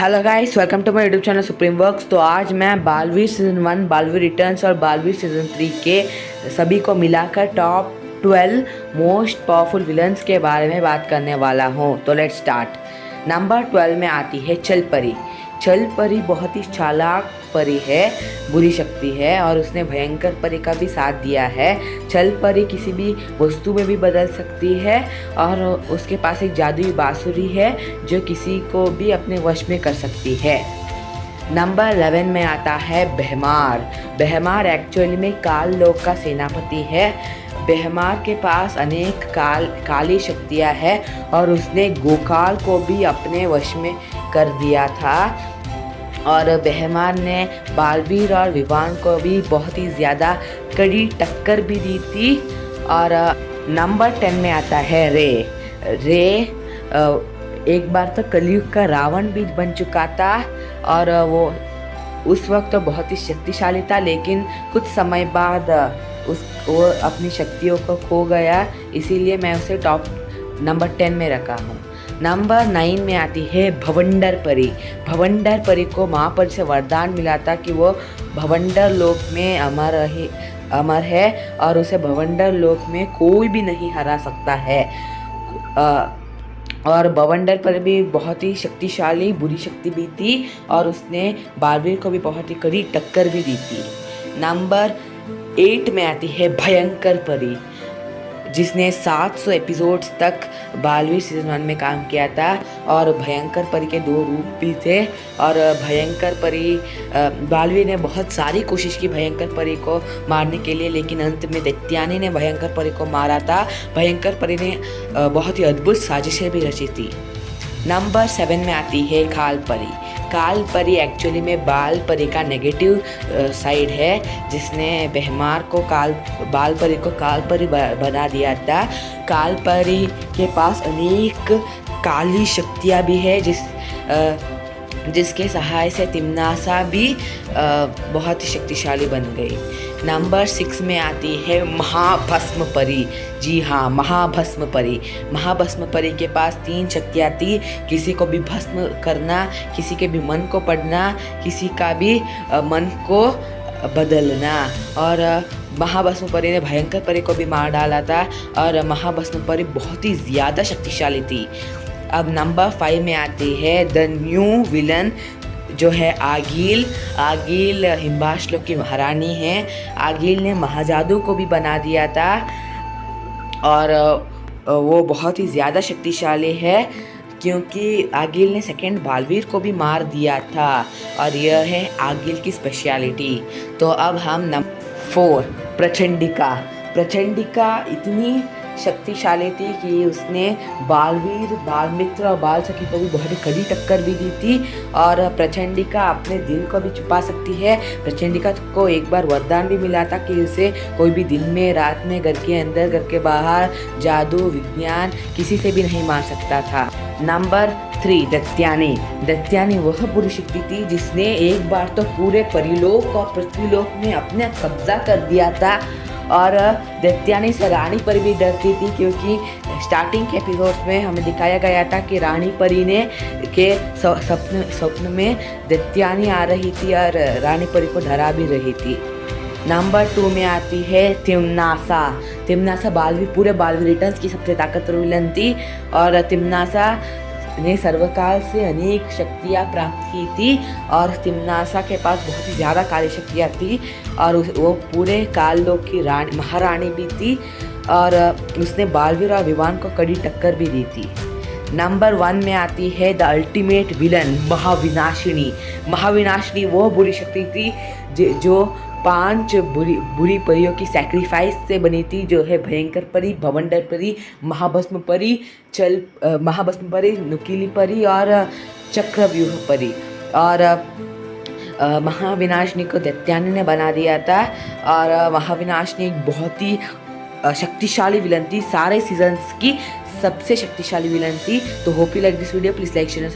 Hello guys, welcome to my YouTube channel supreme works. तो आज मैं बालवीर सीज़न 1, बालवीर रिटर्न्स और बालवीर सीज़न 3 के सभी को मिलाकर टॉप 12 मोस्ट पावरफुल विलन्स के बारे में बात करने वाला हूँ। तो लेट्स स्टार्ट। नंबर 12 में आती है चल परी। चल परी बहुत ही चालाक परी है, बुरी शक्ति है और उसने भयंकर परी का भी साथ दिया है। चल परी किसी भी वस्तु में भी बदल सकती है और उसके पास एक जादुई बांसुरी है जो किसी को भी अपने वश में कर सकती है। नंबर 11 में आता है बहमार। बहमार एक्चुअली में काल लोक का सेनापति है। बहमार के पास अनेक काली शक्तियाँ हैं और उसने गोकाल को भी अपने वश में कर दिया था। और बहमार ने बालवीर और विवान को भी बहुत ही ज़्यादा कड़ी टक्कर भी दी थी। और नंबर 10 में आता है रे। रे एक बार तो कलयुग का रावण भी बन चुका था और वो उस वक्त तो बहुत ही शक्तिशाली था, लेकिन कुछ समय बाद वो अपनी शक्तियों को खो गया, इसीलिए मैं उसे टॉप नंबर 10 में रखा हूँ। नंबर 9 में आती है भवंडर परी। भवंडर परी को महापरी से वरदान मिला था कि वो भवंडर लोक में अमर है और उसे भवंडर लोक में कोई भी नहीं हरा सकता है। और भवंडर पर भी बहुत ही शक्तिशाली बुरी शक्ति भी थी और उसने बालवीर को भी बहुत ही कड़ी टक्कर भी दी थी। नंबर 8 में आती है भयंकर परी, जिसने 700 एपिसोड्स तक बालवीर सीज़न 1 में काम किया था। और भयंकर परी के 2 रूप भी थे और भयंकर परी बालवीर ने बहुत सारी कोशिश की भयंकर परी को मारने के लिए, लेकिन अंत में दैत्यानी ने भयंकर परी को मारा था। भयंकर परी ने बहुत ही अद्भुत साजिशें भी रची थी। नंबर 7 में आती है काल परी। काल परी एक्चुअली में बाल परी का नेगेटिव साइड है, जिसने बहमार को बाल परी को काल परी बना दिया था। काल परी के पास अनेक काली शक्तियाँ भी है जिसके सहाय से तिम्नासा भी बहुत ही शक्तिशाली बन गई। नंबर 6 में आती है महाभस्म परी। जी हाँ, महाभस्म परी। महाभस्म परी के पास 3 शक्तियाँ थी, किसी को भी भस्म करना, किसी के भी मन को पढ़ना, किसी का भी मन को बदलना। और महाभस्म परी ने भयंकर परी को भी मार डाला था और महाभस्म परी बहुत ही ज़्यादा शक्तिशाली थी। अब नंबर 5 में आती है द न्यू विलन, जो है आगिल। आगिल हिम्बाशलोक की महारानी है। आगिल ने महाजादू को भी बना दिया था और वो बहुत ही ज़्यादा शक्तिशाली है, क्योंकि आगिल ने सेकंड बालवीर को भी मार दिया था और यह है आगिल की स्पेशलिटी। तो अब हम नंबर 4 प्रचंडिका। प्रचंडिका इतनी शक्तिशाली थी कि उसने बालवीर, बालमित्र और बाल सखी को भी बहुत ही कड़ी टक्कर भी दी थी। और प्रचंडिका अपने दिल को भी छुपा सकती है। प्रचंडिका को एक बार वरदान भी मिला था कि उसे कोई भी दिन में, रात में, घर के अंदर, घर के बाहर, जादू, विज्ञान किसी से भी नहीं मार सकता था। नंबर 3 दैत्यानी। दैत्यानी वह बुरी शक्ति थी जिसने एक बार तो पूरे परिलोक और पृथ्वीलोक में अपने कब्जा कर दिया था। और दैत्यानी से रानी परी भी डरती थी, क्योंकि स्टार्टिंग के एपिसोड्स में हमें दिखाया गया था कि रानी परी ने के स्वप्न में दैत्यानी आ रही थी और रानी परी को डरा भी रही थी। नंबर 2 में आती है तिम्नासा। तिम्नासा पूरे बालवीर रिटर्न्स की सबसे ताकतवर विलन थी और तिम्नासा ने सर्वकाल से अनेक शक्तियाँ प्राप्त की थी और तिम्नासा के पास बहुत ही ज़्यादा काली शक्तियाँ थी और वो पूरे काल लोक की महारानी भी थी और उसने बालवीर और विवान को कड़ी टक्कर भी दी थी। नंबर 1 में आती है द अल्टीमेट विलन महाविनाशिनी। महाविनाशिनी वो बुरी शक्ति थी जो 5 बुरी परियों की सैक्रिफाइस से बनी थी, जो है भयंकर परी, भवंडर परी, महाभस्म परी, नुकीली परी और चक्रव्यूह परी। और महाविनाशिनी को दैत्यानी ने बना दिया था और महाविनाशिनी एक बहुत ही शक्तिशाली विलन थी, सारे सीजन्स की सबसे शक्तिशाली विलन थी। तो hope you like this video, please like share.